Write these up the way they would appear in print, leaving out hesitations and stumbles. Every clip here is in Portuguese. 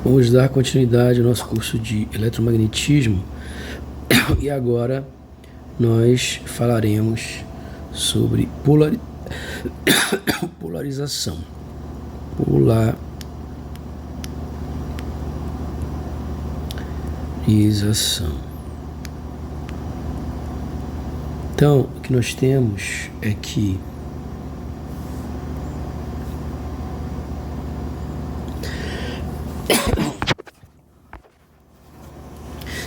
Vamos dar continuidade ao nosso curso de eletromagnetismo e agora nós falaremos sobre polarização. Então, o que nós temos é que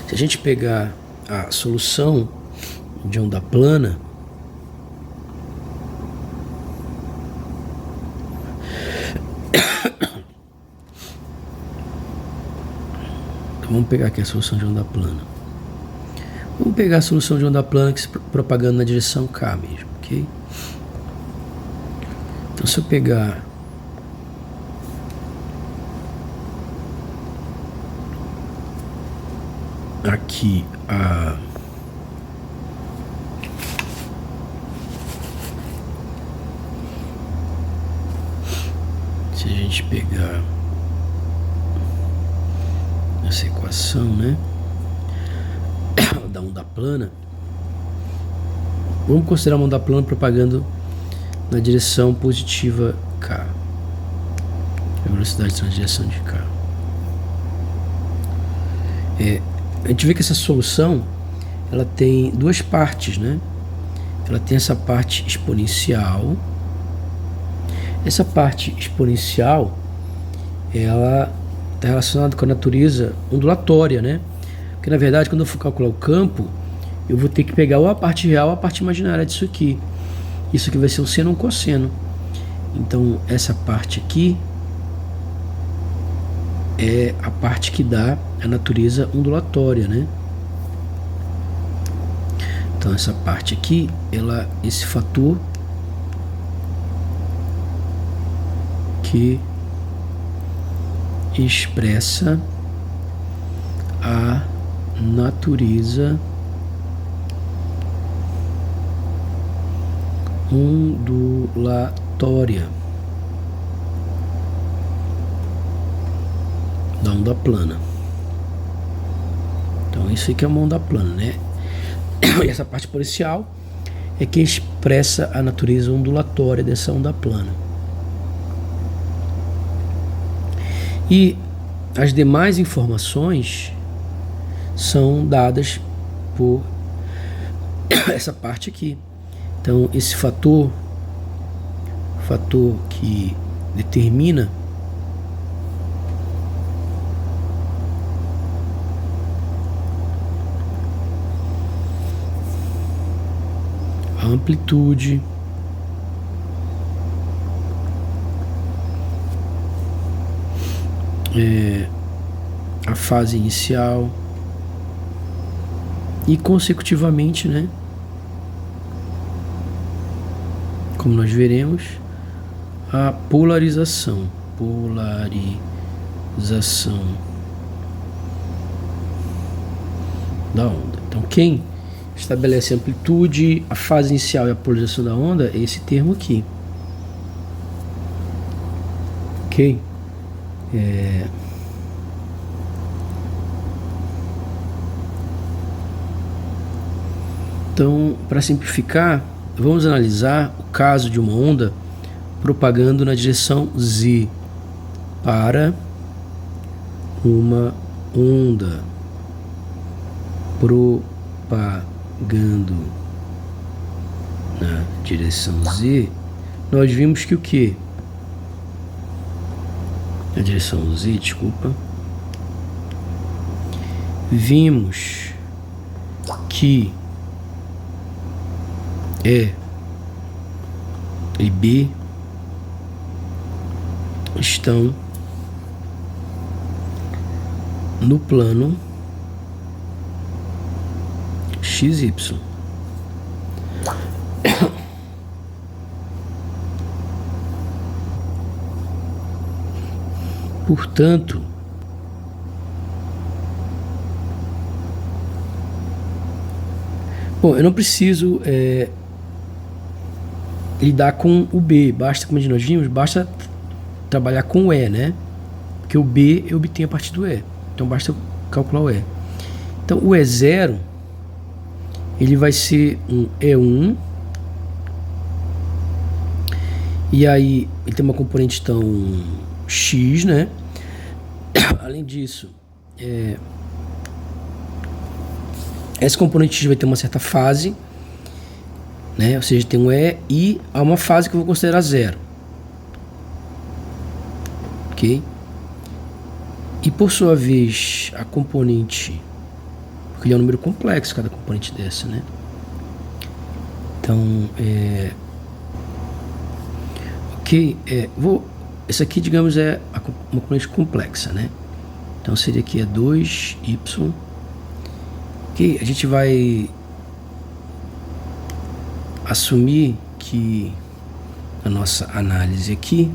se a gente pegar a solução de onda plana, então vamos pegar aqui a solução de onda plana. Vamos pegar a solução de onda plana que se propagando na direção K mesmo, ok? Então, se eu pegar aqui se a gente pegar essa equação, né, da onda plana, vamos considerar uma onda plana propagando na direção positiva K, a velocidade de translação de K. A gente vê que essa solução ela tem duas partes, né? Ela tem essa parte exponencial. Essa parte exponencial ela está relacionada com a natureza ondulatória, né? Porque na verdade, quando eu for calcular o campo, eu vou ter que pegar ou a parte real ou a parte imaginária disso aqui. Isso aqui vai ser um seno ou um cosseno. Então, essa parte aqui é a parte que dá a natureza ondulatória, né? Então, essa parte aqui, esse fator que expressa a natureza ondulatória da onda plana. Então, isso aqui é uma onda plana, né? E essa parte exponencial é que expressa a natureza ondulatória dessa onda plana. E as demais informações são dadas por essa parte aqui. Então, esse fator que determina a amplitude, a fase inicial e consecutivamente, né, como nós veremos, a polarização da onda. Então, quem estabelece a amplitude, a fase inicial e a polarização da onda é esse termo aqui, ok? Então, para simplificar, vamos analisar o caso de uma onda propagando na direção Z para uma onda propagando na direção Z. Nós vimos que o quê? Na direção Z, desculpa. Vimos que E e B estão no plano XY. Portanto, bom, eu não preciso lidar com o B, basta, como nós vimos, basta trabalhar com o E, né? porque o B eu obtenho a partir do E. Então basta eu calcular o E. Então o E0 ele vai ser um E1. E aí ele tem uma componente então X, né? Além disso, essa componente X vai ter uma certa fase, né? Ou seja, tem um E e há uma fase que eu vou considerar zero. Ok? E por sua vez, a componente, porque ele é um número complexo, cada componente dessa, né? Então, ok, essa aqui, digamos, é uma componente complexa, né? Então seria aqui 2y. Ok, a gente vai assumir que a nossa análise aqui,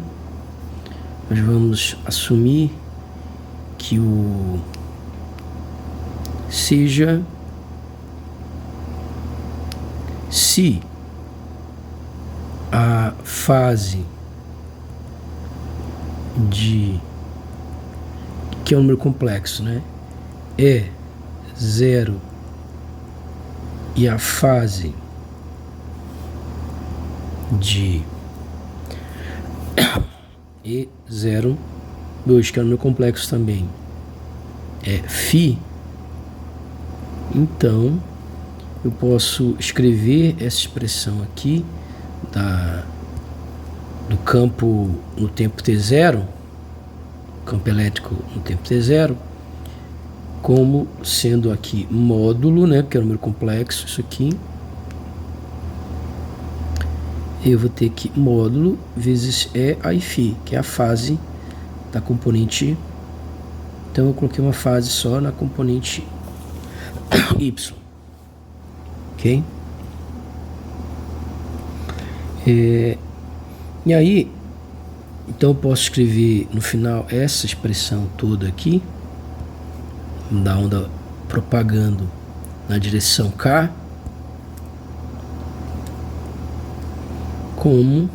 nós vamos assumir que o seja se a fase de que é um número complexo, né, é 0 e a fase de E0, 2, que é um número complexo também, é φ, então eu posso escrever essa expressão aqui do campo no tempo t0, campo elétrico no tempo t0, como sendo aqui módulo, né, porque é um número complexo, isso aqui. Eu vou ter que módulo vezes E aí φ, que é a fase da componente. Então eu coloquei uma fase só na componente y, ok? E aí, então eu posso escrever no final essa expressão toda aqui, da onda propagando na direção K, como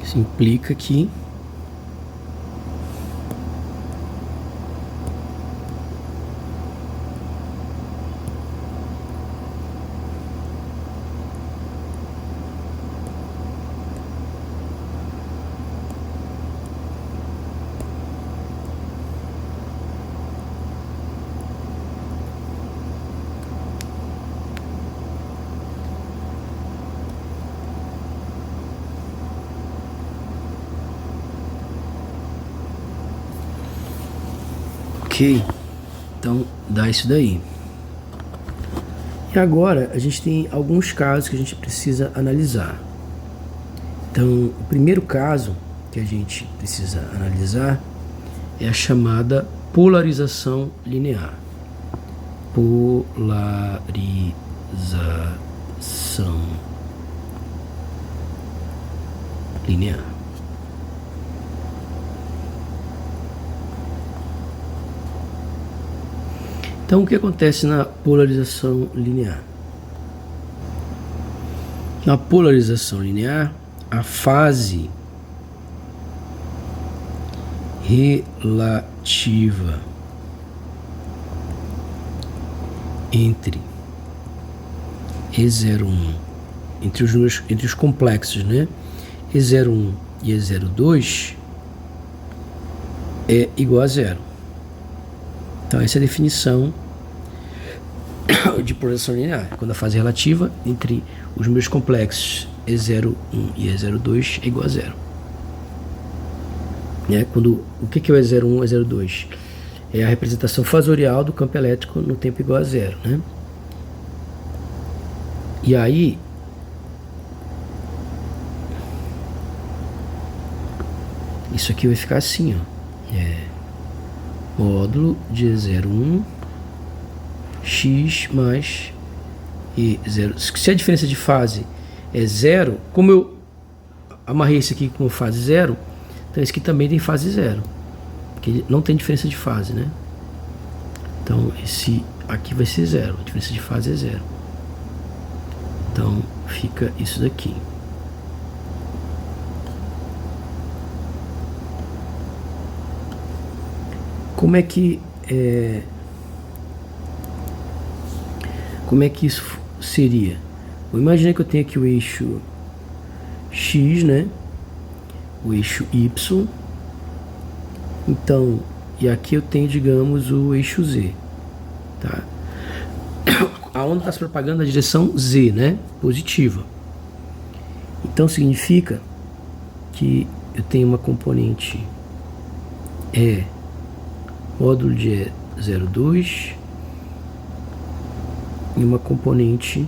isso implica que ok, então dá isso daí. E agora a gente tem alguns casos que a gente precisa analisar. Então, o primeiro caso que a gente precisa analisar é a chamada polarização linear. Polarização linear. Então, o que acontece na polarização linear? Na polarização linear, a fase relativa entre E01, entre os complexos, né? E01 e E02 é igual a zero. Então essa é a definição de polarização linear, quando a fase relativa entre os números complexos E01 e E02 é igual a zero. O que é o E01 e E02? É a representação fasorial do campo elétrico no tempo igual a zero, né? E aí isso aqui vai ficar assim, ó. Módulo de E01 x mais E0. Se a diferença de fase é zero, como eu amarrei esse aqui com fase zero, então esse aqui também tem fase zero, porque não tem diferença de fase, né? Então esse aqui vai ser zero, a diferença de fase é zero. Então fica isso daqui. Como é que isso seria? Imagina que eu tenho aqui o eixo X, né? O eixo Y. Então, e aqui eu tenho, digamos, o eixo Z, tá? A onda está se propagando na direção Z, né? Positiva. Então significa que eu tenho uma componente E módulo de E02 e uma componente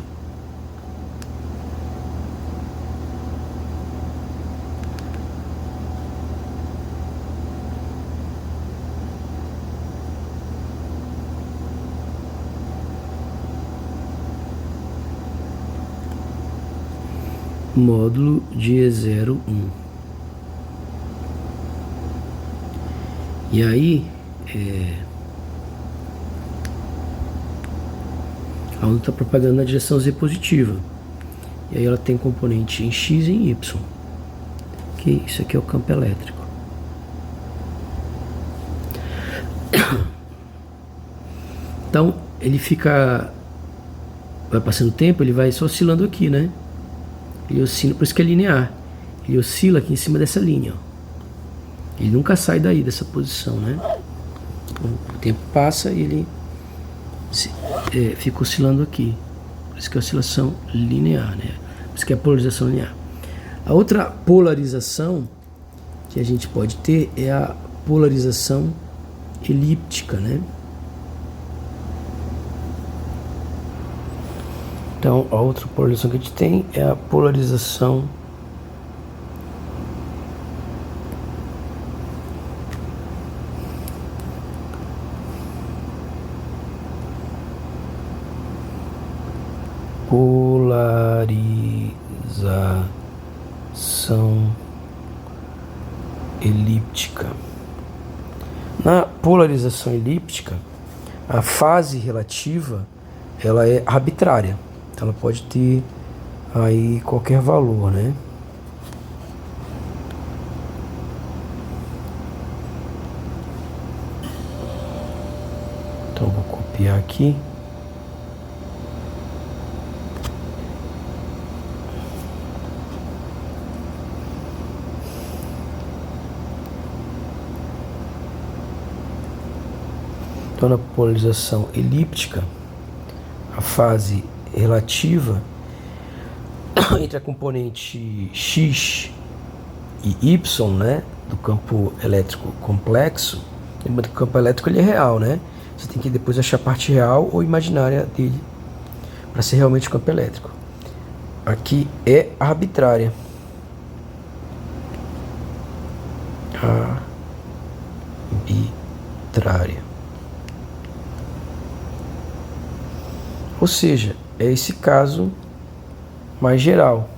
módulo de E01. E aí a onda está propagando na direção Z positiva. E aí ela tem componente em X e em Y. Que isso aqui é o campo elétrico. Então ele fica, vai passando o tempo, ele vai só oscilando aqui, né? Ele oscila, por isso que é linear. Ele oscila aqui em cima dessa linha, ó. Ele nunca sai daí dessa posição, né? O tempo passa e ele fica oscilando aqui. Por isso que é a oscilação linear, né? Por isso que é a polarização linear. A outra polarização que a gente pode ter é a polarização elíptica, né? Então, a outra polarização que a gente tem é a polarização elíptica. Na polarização elíptica, a fase relativa ela é arbitrária. Então ela pode ter aí qualquer valor, né? Então vou copiar aqui. Então, na polarização elíptica, a fase relativa entre a componente X e Y, né, do campo elétrico complexo. Lembra que o campo elétrico ele é real, né? Você tem que depois achar a parte real ou imaginária dele para ser realmente o campo elétrico. Aqui é arbitrária. Arbitrária. Ou seja, é esse caso mais geral.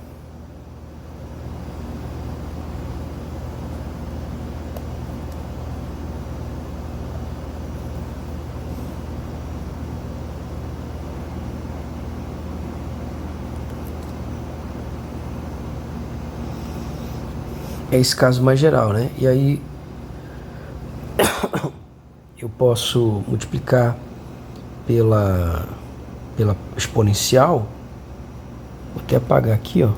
É esse caso mais geral, né? E aí eu posso multiplicar pela exponencial. Vou até apagar aqui, ó.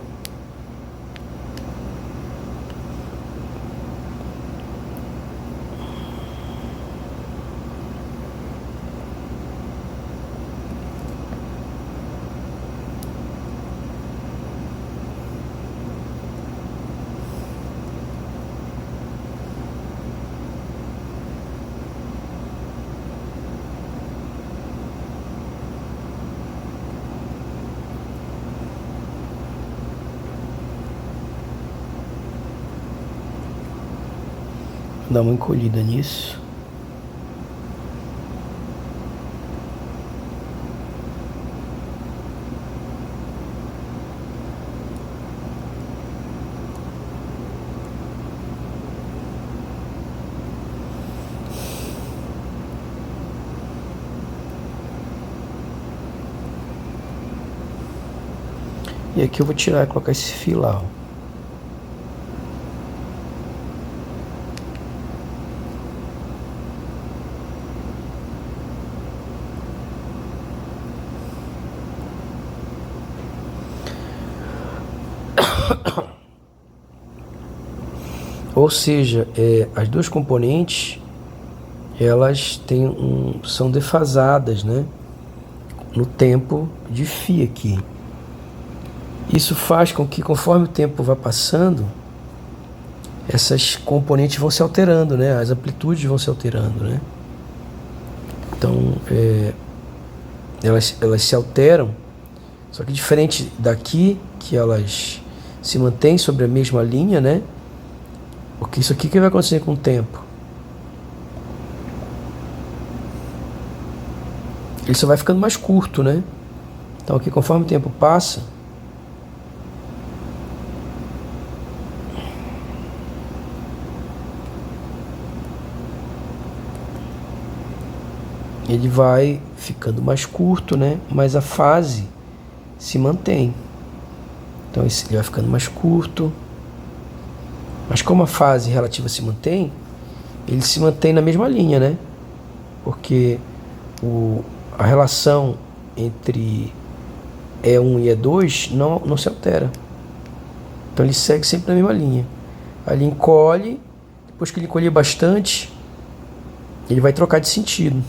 Dar uma encolhida nisso. E aqui eu vou tirar e colocar esse fio lá, ó. Ou seja, as duas componentes elas são defasadas, né, no tempo de φ aqui. Isso faz com que, conforme o tempo vai passando, essas componentes vão se alterando, né, as amplitudes vão se alterando, né. Então, elas se alteram, só que diferente daqui, que elas se mantêm sobre a mesma linha, né. Porque isso aqui que vai acontecer com o tempo? Ele só vai ficando mais curto, né? Então aqui, conforme o tempo passa, ele vai ficando mais curto, né? Mas a fase se mantém. Então ele vai ficando mais curto. Mas como a fase relativa se mantém, ele se mantém na mesma linha, né? Porque a relação entre E1 e E2 não se altera. Então ele segue sempre na mesma linha. Aí ele encolhe, depois que ele encolher bastante, ele vai trocar de sentido.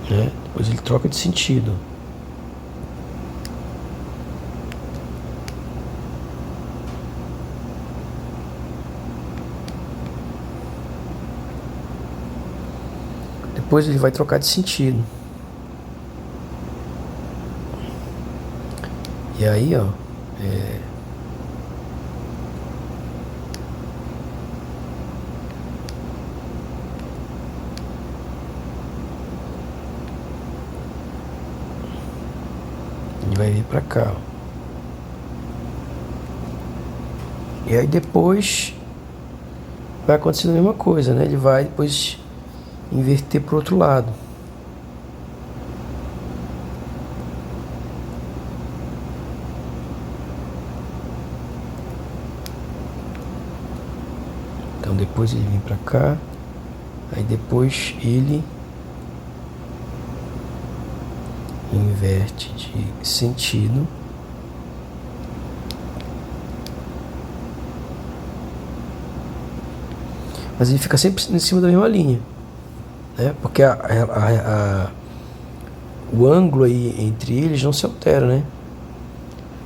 Né? Depois ele troca de sentido. Depois ele vai trocar de sentido. E aí, ó, ele vai vir pra cá, ó. E aí depois vai acontecer a mesma coisa, né? Ele vai depois inverter pro outro lado. Então depois ele vem pra cá, aí depois ele inverte de sentido. Mas ele fica sempre em cima da mesma linha, né? Porque o ângulo aí entre eles não se altera, né?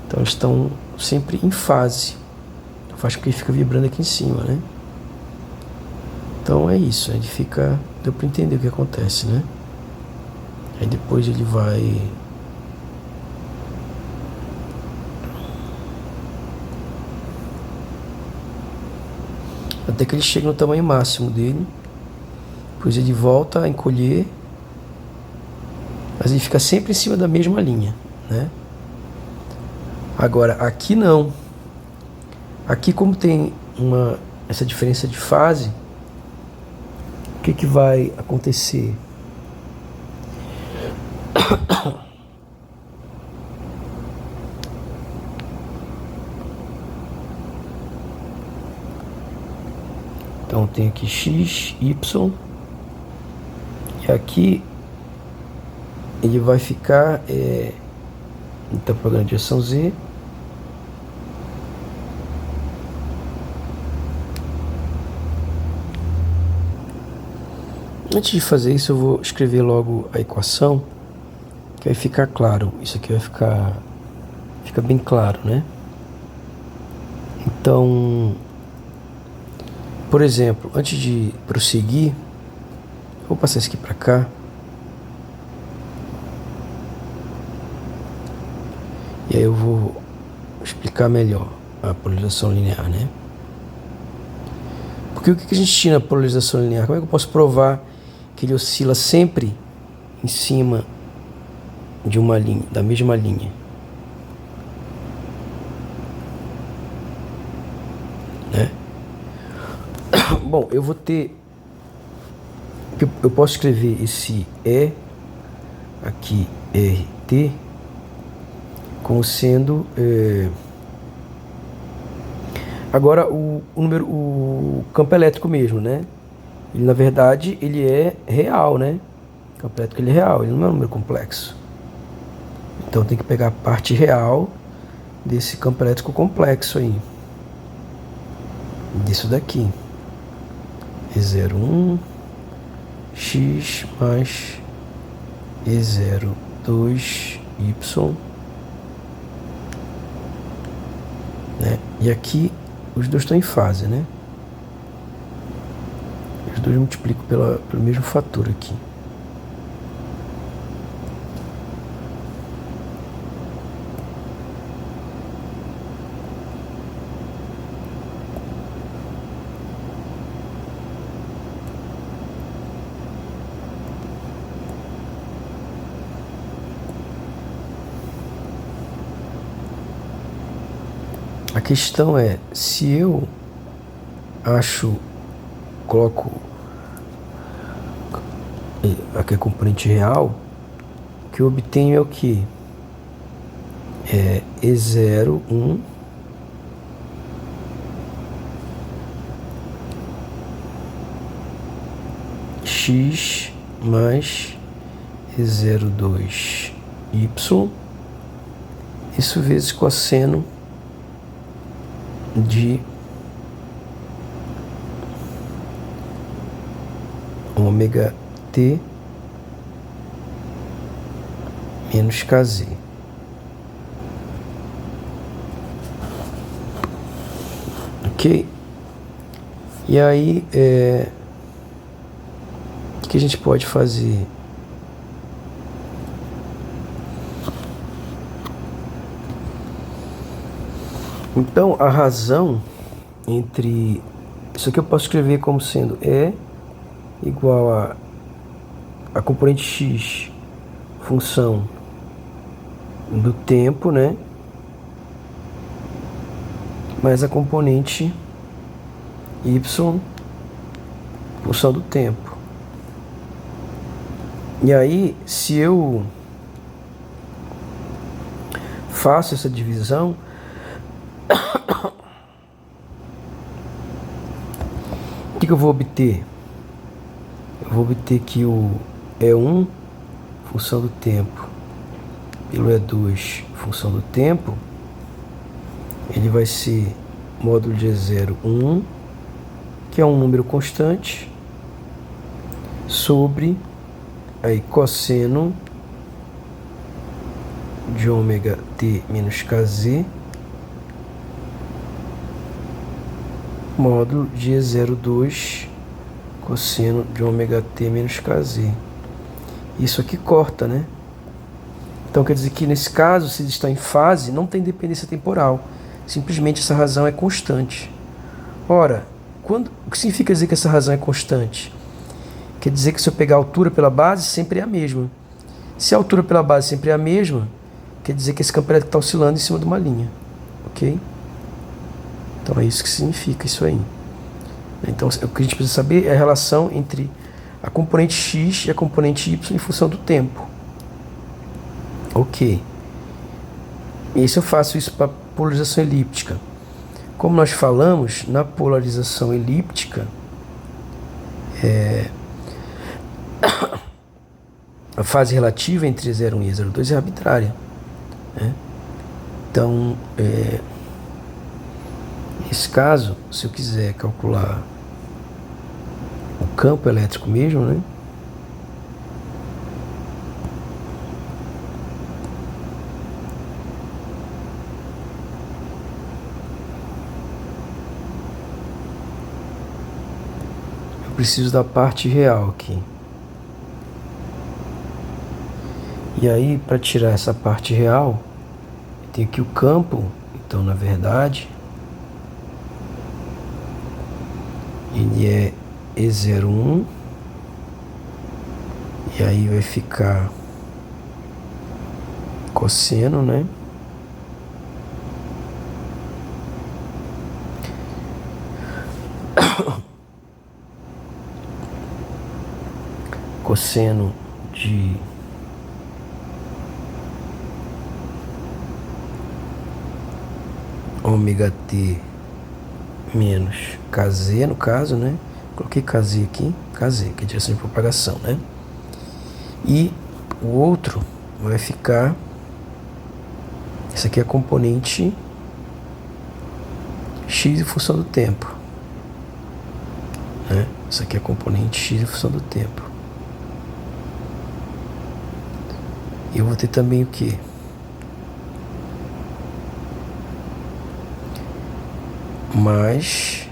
Então eles estão sempre em fase. Então faz com que ele fica vibrando aqui em cima, né? Então é isso, ele fica... Deu para entender o que acontece, né? Aí depois ele vai... até que ele chega no tamanho máximo dele. Depois ele volta a encolher, mas ele fica sempre em cima da mesma linha, né? Agora, aqui não. Aqui, como tem essa diferença de fase, o que vai acontecer? Então tem aqui X, Y, e aqui ele vai ficar, ele está pegando a direção Z, antes de fazer isso eu vou escrever logo a equação, que vai ficar claro, isso aqui vai fica bem claro, né? Então, por exemplo, antes de prosseguir, vou passar isso aqui para cá. E aí eu vou explicar melhor a polarização linear, né? Porque o que a gente tinha na polarização linear? Como é que eu posso provar que ele oscila sempre em cima de uma linha, da mesma linha? Né? Bom, eu vou ter Eu posso escrever esse E aqui, RT, como sendo agora o número, o campo elétrico mesmo, né? Ele, na verdade, ele é real, né? O campo elétrico ele é real, ele não é um número complexo. Então tem que pegar a parte real desse campo elétrico complexo aí. Disso daqui. E01 x mais E02 y, né? E aqui os dois estão em fase, né? Os dois multiplicam pelo mesmo fator aqui. A questão é, se eu coloco aqui a componente real, o que eu obtenho é o que? É E01 x mais E02 y, isso vezes cosseno de ômega t menos kz. Ok? E aí, o que a gente pode fazer? Então, a razão entre... Isso aqui eu posso escrever como sendo E igual a componente x, função do tempo, né? Mais a componente y, função do tempo. E aí, se eu faço essa divisão, o que eu vou obter? Eu vou obter que o E1, função do tempo, pelo E2, função do tempo, ele vai ser módulo de E01, que é um número constante, sobre aí cosseno de ômega t menos kz, módulo de E02, cosseno de ômega t menos kz. Isso aqui corta, né? Então quer dizer que nesse caso, se ele está em fase, não tem dependência temporal. Simplesmente essa razão é constante. Ora, o que significa dizer que essa razão é constante? Quer dizer que se eu pegar a altura pela base, sempre é a mesma. Se a altura pela base sempre é a mesma, quer dizer que esse campo elétrico está oscilando em cima de uma linha. Ok? Então é isso que significa isso aí. Então o que a gente precisa saber é a relação entre a componente x e a componente y em função do tempo. Ok. E se eu faço isso para polarização elíptica? Como nós falamos, na polarização elíptica, a fase relativa entre E01 e E02 é arbitrária, né? Então, nesse caso, se eu quiser calcular o campo elétrico mesmo, né? Eu preciso da parte real aqui. E aí, para tirar essa parte real, eu tenho aqui o campo. Então, na verdade, ele é E01. E aí vai ficar cosseno, né? cosseno de ômega t menos kz, no caso, né? Coloquei kz aqui, kz, que é a direção de propagação, né? E o outro vai ficar, esse aqui é a componente x em função do tempo, né? Essa aqui é a componente x em função do tempo. E eu vou ter também o quê? Mais,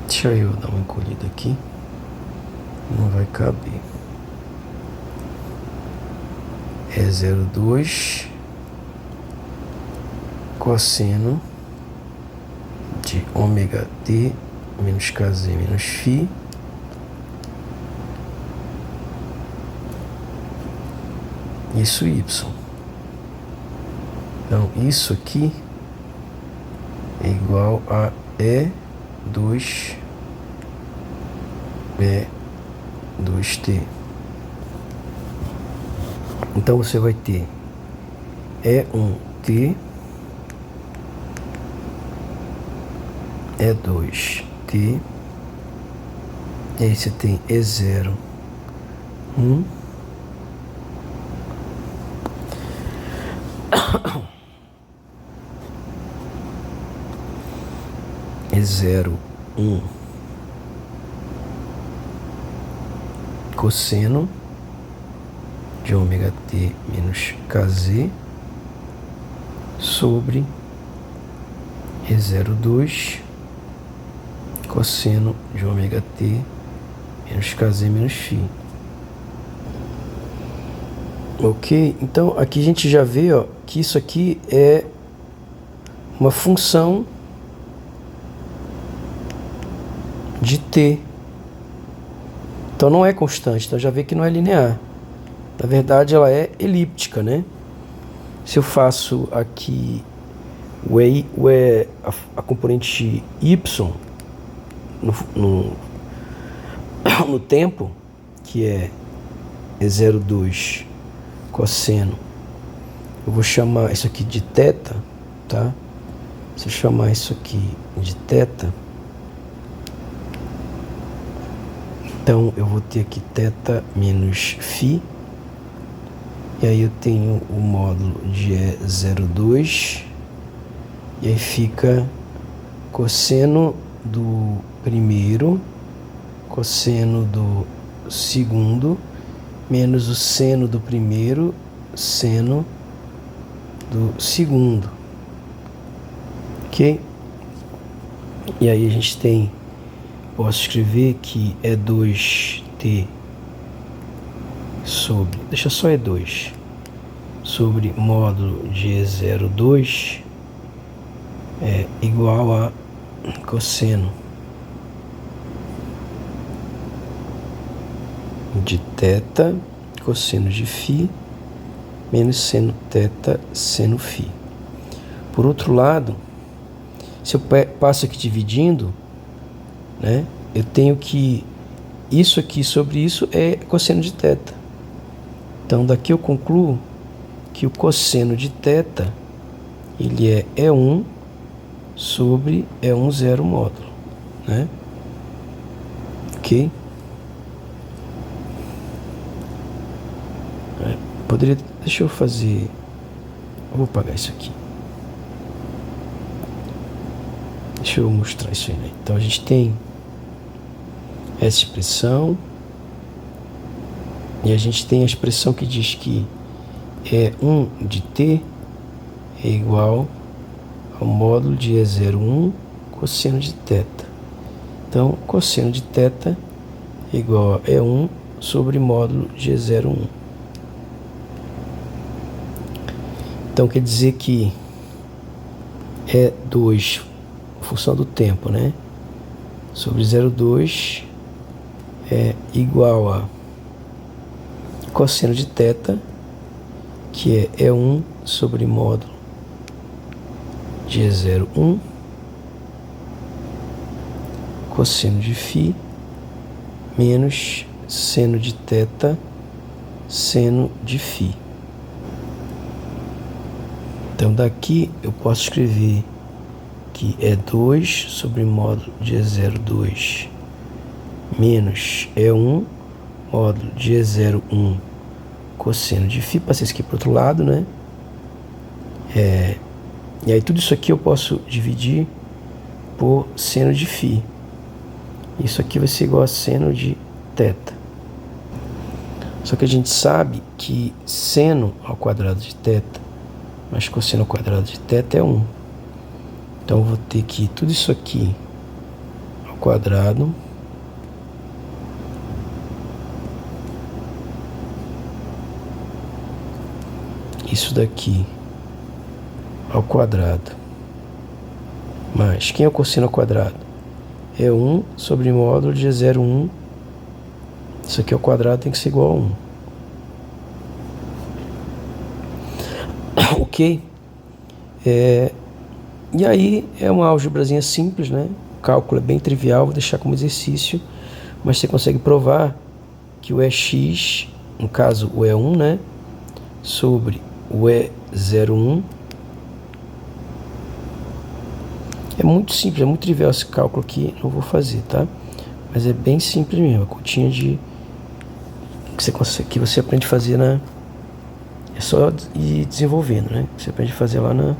deixa eu dar uma encolhida aqui, não vai caber, é 0,2 cosseno de ômega t menos kz menos φ isso y. Então isso aqui é igual a E2t. Então você vai ter E1t, E2t, e aí você tem E0, 1, E0, 1 cosseno de ômega t menos kz sobre E02 cosseno de ômega t menos kz menos φ. Ok? Então aqui a gente já vê, ó, que isso aqui é uma função de t. Então não é constante, então já vê que não é linear. Na verdade ela é elíptica, né? Se eu faço aqui a componente y no tempo, que é E02 cosseno, eu vou chamar isso aqui de θ, tá? Se eu chamar isso aqui de θ, então eu vou ter aqui θ menos φ, e aí eu tenho o módulo de E02, e aí fica cosseno do primeiro, cosseno do segundo, menos o seno do primeiro, seno do segundo. Ok? E aí a gente tem, posso escrever que E2t sobre, deixa só E2, sobre módulo de E02 é igual a cosseno de θ, cosseno de φ, menos seno θ, seno φ. Por outro lado, se eu passo aqui dividindo, né, eu tenho que isso aqui sobre isso é cosseno de θ. Então daqui eu concluo que o cosseno de θ ele é E1 sobre E1 zero módulo, né? Ok? Poderia, deixa eu fazer, eu vou apagar isso aqui. Deixa eu mostrar isso aí, né? Então a gente tem essa expressão e a gente tem a expressão que diz que E1 de t é igual ao módulo de E01 cosseno de θ. Então, cosseno de θ é igual a E1 sobre módulo de E01. Então, quer dizer que E2, função do tempo, né? Sobre 0,2 é igual a cosseno de θ, que é E1 sobre módulo de E01, cosseno de φ, menos seno de θ, seno de φ. Então daqui eu posso escrever que é 2 sobre módulo de E02 menos E1 módulo de E01 cosseno de φ. Passei isso aqui para o outro lado, né? E aí tudo isso aqui eu posso dividir por seno de φ. Isso aqui vai ser igual a seno de θ. Só que a gente sabe que seno ao quadrado de θ mais cosseno ao quadrado de θ é 1. Então eu vou ter que tudo isso aqui ao quadrado isso daqui ao quadrado mais, quem é o cosseno ao quadrado? É 1 sobre módulo de E01. Isso aqui ao quadrado tem que ser igual a 1. Ok? E aí é uma álgebrazinha simples, né? O cálculo é bem trivial, vou deixar como exercício, mas você consegue provar que o EX, no caso o E1, né? Sobre o E01 é muito simples, é muito trivial esse cálculo aqui, não vou fazer, tá? Mas é bem simples mesmo, a continha de que você aprende a fazer na... É só ir desenvolvendo, né? Você aprende a fazer lá no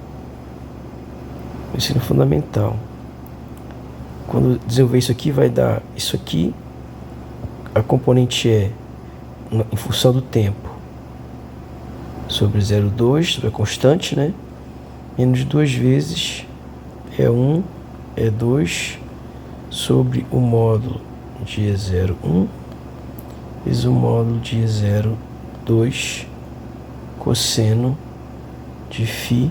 ensino fundamental. Quando desenvolver isso aqui, vai dar isso aqui. A componente é em função do tempo sobre 0,2, sobre a constante, né? Menos 2 vezes E1, E2 sobre o módulo de E01 vezes o módulo de E02 cosseno de φ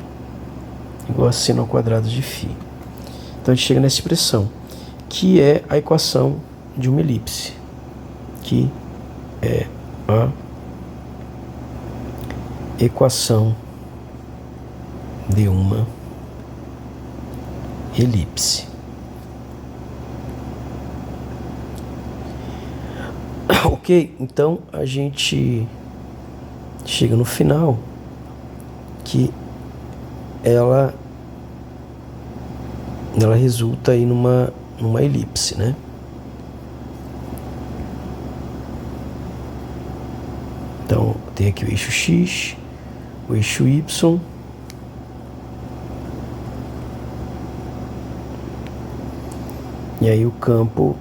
igual a seno ao quadrado de φ. Então a gente chega nessa expressão, que é a equação de uma elipse, que é a equação de uma elipse. Ok, então a gente chega no final que ela resulta aí numa elipse, né? Então tem aqui o eixo X, o eixo Y, e aí o campo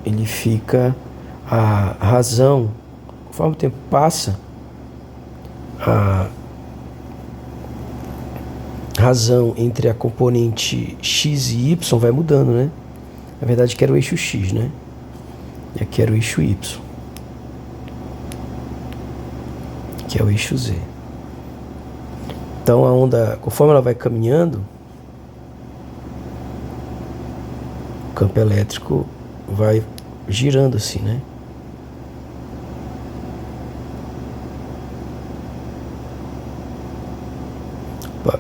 ele fica, a razão, conforme o tempo passa, a razão entre a componente X e Y vai mudando, né? Na verdade que era o eixo X, né? E aqui era o eixo Y, que é o eixo Z. Então a onda, conforme ela vai caminhando, o campo elétrico vai girando assim, né? Opa.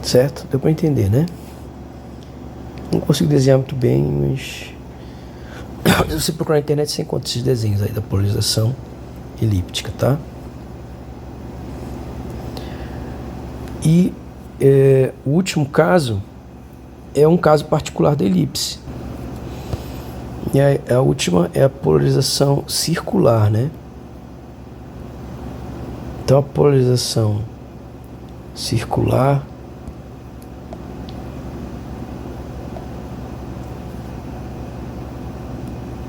Certo? Deu para entender, né? Não consigo desenhar muito bem, mas se você procurar na internet você encontra esses desenhos aí da polarização elíptica, tá? E o último caso é um caso particular da elipse. E a última é a polarização circular, né? Então a polarização circular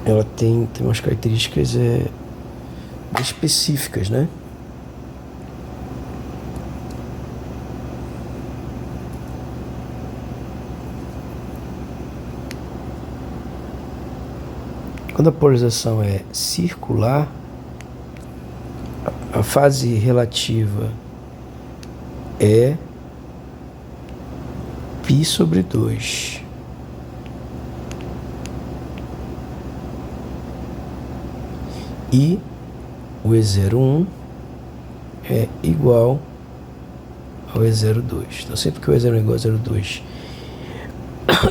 ela tem umas características específicas, né? Quando a polarização é circular, a fase relativa é π sobre 2. E o E01 é igual ao E02. Então, sempre que o E0 é igual a 0,2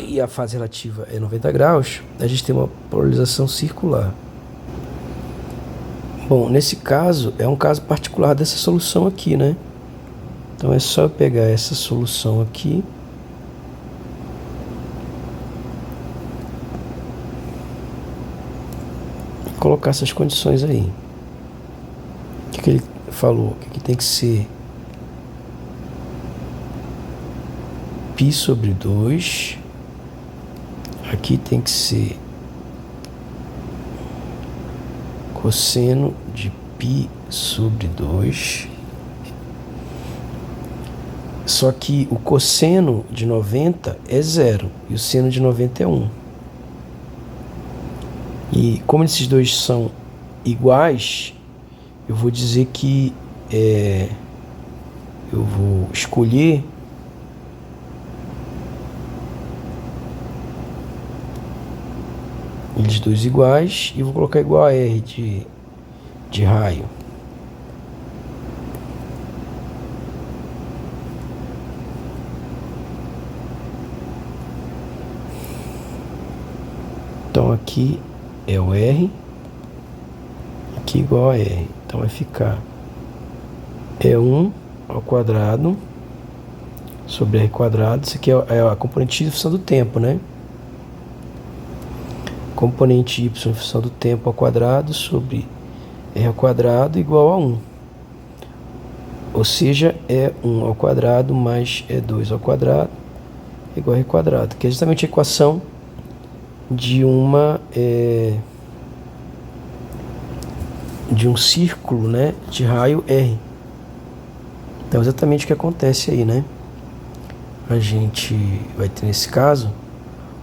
e a fase relativa é 90 graus, a gente tem uma polarização circular. Bom, nesse caso, é um caso particular dessa solução aqui, né? Então, é só eu pegar essa solução aqui e colocar essas condições aí. O que ele falou? Que tem que ser π sobre 2. Aqui tem que ser cosseno de π sobre 2. Só que o cosseno de 90 é 0 e o seno de 90 é 1. E como esses dois são iguais, eu vou dizer que eu vou escolher eles dois iguais e vou colocar igual a R de raio. Então aqui é o R, aqui igual a R. Então vai ficar E1 ao quadrado sobre R quadrado. Isso aqui é a componente y em função do tempo, né? Componente y em função do tempo ao quadrado sobre R ao quadrado igual a 1. Ou seja, E1 ao quadrado mais E2 ao quadrado igual a R quadrado, que é justamente a equação de um círculo, né, de raio R. Então, exatamente o que acontece aí, né? A gente vai ter, nesse caso,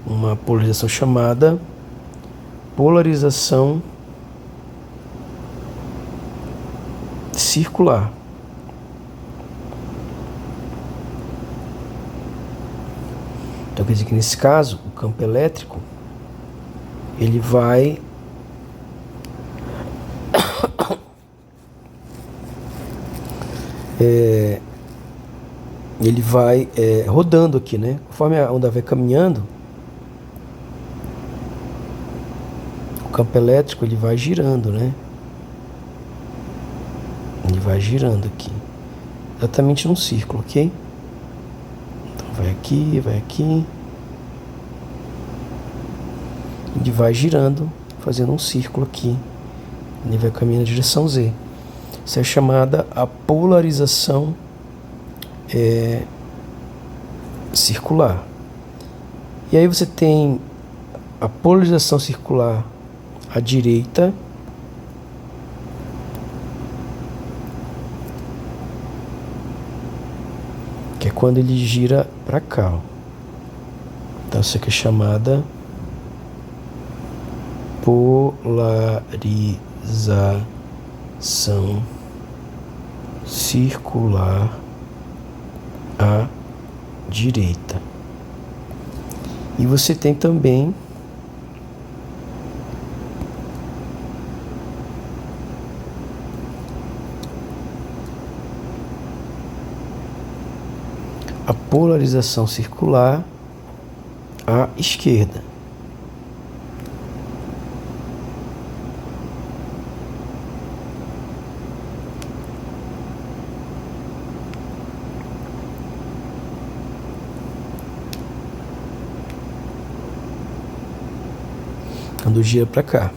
uma polarização chamada polarização circular. Então, quer dizer que, nesse caso, o campo elétrico ele vai rodando aqui, né? Conforme a onda vai caminhando, o campo elétrico ele vai girando, né? Ele vai girando aqui, exatamente num círculo, ok? Então vai aqui. Ele vai girando, fazendo um círculo aqui. Ele vai caminhando na direção Z. Isso é chamada a polarização circular. E aí você tem a polarização circular à direita, que é quando ele gira para cá, ó. Então isso aqui é chamada polarização circular à direita. E você tem também a polarização circular à esquerda. Quando gira para cá.